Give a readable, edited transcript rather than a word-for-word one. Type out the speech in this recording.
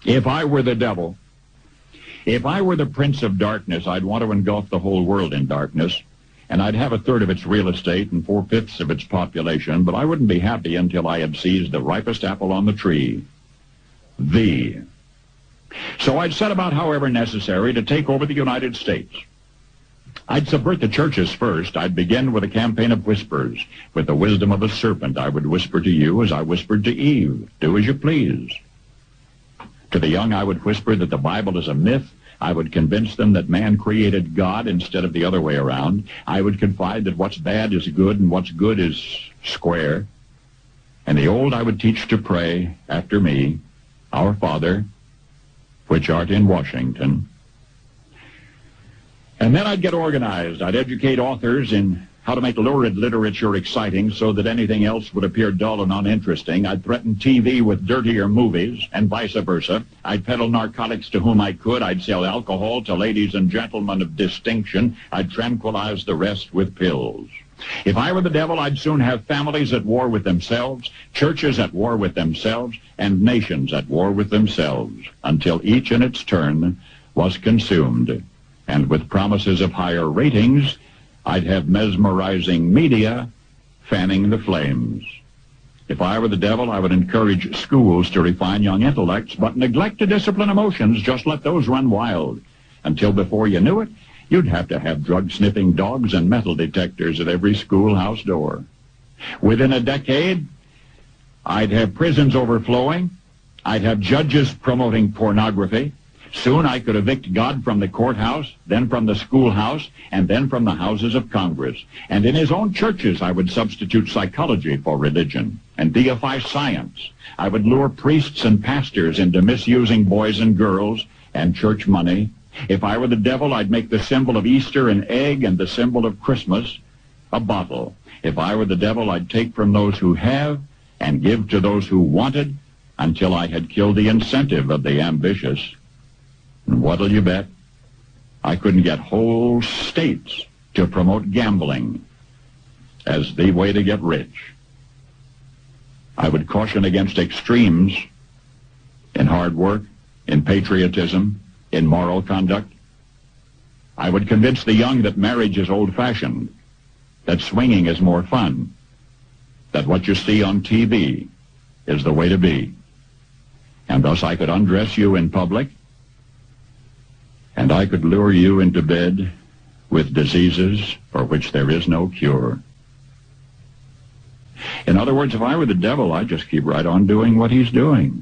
If I were the devil, if I were the prince of darkness, I'd want to engulf the whole world in darkness, and I'd have a third of its real estate and 4/5 of its population, but I wouldn't be happy until I had seized the ripest apple on the tree, thee. So I'd set about, however necessary, to take over the United States. I'd subvert the churches first. I'd begin with a campaign of whispers. With the wisdom of a serpent, I would whisper to you as I whispered to Eve, do as you please. To the young, I would whisper that the Bible is a myth. I would convince them that man created God instead of the other way around. I would confide that what's bad is good and what's good is square. And the old I would teach to pray after me, Our Father, which art in Washington. And then I'd get organized. I'd educate authors in how to make lurid literature exciting so that anything else would appear dull and uninteresting. I'd threaten TV with dirtier movies and vice versa. I'd peddle narcotics to whom I could. I'd sell alcohol to ladies and gentlemen of distinction. I'd tranquilize the rest with pills. If I were the devil, I'd soon have families at war with themselves, churches at war with themselves, and nations at war with themselves, until each in its turn was consumed. And with promises of higher ratings, I'd have mesmerizing media fanning the flames. If I were the devil, I would encourage schools to refine young intellects, but neglect to discipline emotions. Just let those run wild. Until before you knew it, you'd have to have drug-sniffing dogs and metal detectors at every schoolhouse door. Within a decade, I'd have prisons overflowing. I'd have judges promoting pornography. Soon I could evict God from the courthouse, then from the schoolhouse, and then from the houses of Congress. And in his own churches, I would substitute psychology for religion and deify science. I would lure priests and pastors into misusing boys and girls and church money. If I were the devil, I'd make the symbol of Easter an egg and the symbol of Christmas a bottle. If I were the devil, I'd take from those who have and give to those who wanted until I had killed the incentive of the ambitious. And what'll you bet? I couldn't get whole states to promote gambling as the way to get rich. I would caution against extremes in hard work, in patriotism, in moral conduct. I would convince the young that marriage is old-fashioned, that swinging is more fun, that what you see on TV is the way to be. And thus I could undress you in public, and I could lure you into bed with diseases for which there is no cure. In other words, if I were the devil, I'd just keep right on doing what he's doing.